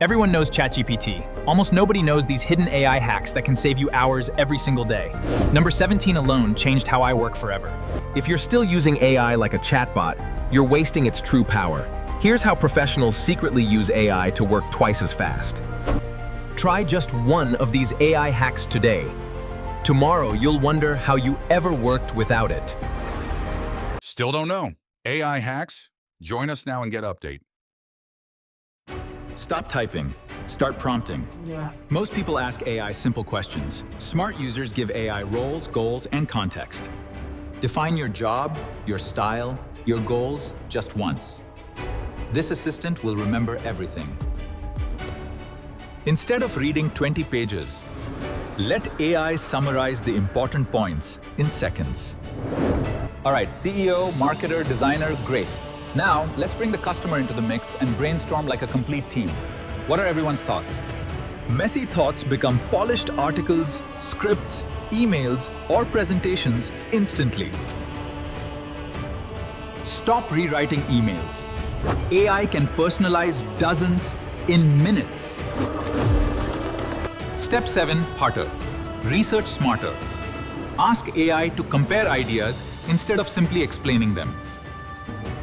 Everyone knows ChatGPT. Almost nobody knows these hidden AI hacks that can save you hours every single day. Number 17 alone changed how I work forever. If you're still using AI like a chatbot, you're wasting its true power. Here's how professionals secretly use AI to work twice as fast. Try just one of these AI hacks today. Tomorrow, you'll wonder how you ever worked without it. Still don't know? AI hacks? Join us now and get update. Stop typing. Start prompting. Most people ask AI simple questions. Smart users give AI roles, goals, and context. Define your job, your style, your goals just once. This assistant will remember everything. Instead of reading 20 pages, let AI summarize the important points in seconds. All right, CEO, marketer, designer, great. Now, let's bring the customer into the mix and brainstorm like a complete team. What are everyone's thoughts? Messy thoughts become polished articles, scripts, emails, or presentations instantly. Stop rewriting emails. AI can personalize dozens in minutes. Step 7, Potter. Research smarter. Ask AI to compare ideas instead of simply explaining them.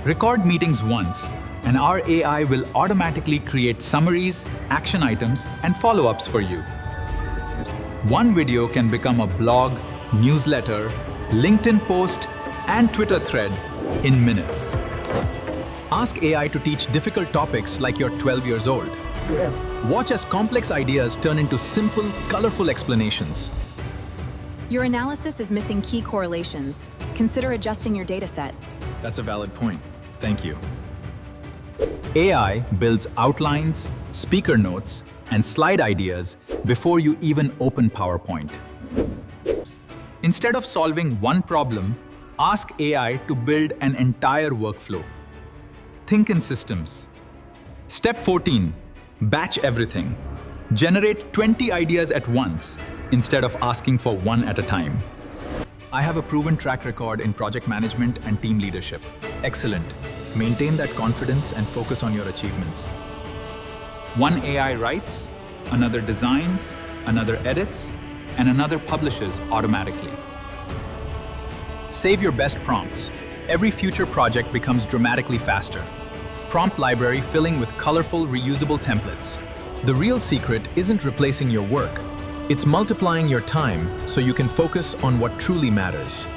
Record meetings once, and our AI will automatically create summaries, action items, and follow-ups for you. One video can become a blog, newsletter, LinkedIn post, and Twitter thread in minutes. Ask AI to teach difficult topics like you're 12 years old. Watch as complex ideas turn into simple, colorful explanations. Your analysis is missing key correlations. Consider adjusting your dataset. That's a valid point. Thank you. AI builds outlines, speaker notes, and slide ideas before you even open PowerPoint. Instead of solving one problem, ask AI to build an entire workflow. Think in systems. Step 14, batch everything. Generate 20 ideas at once instead of asking for one at a time. I have a proven track record in project management and team leadership. Excellent. Maintain that confidence and focus on your achievements. One AI writes, another designs, another edits, and another publishes automatically. Save your best prompts. Every future project becomes dramatically faster. Prompt library filling with colorful, reusable templates. The real secret isn't replacing your work. It's multiplying your time so you can focus on what truly matters.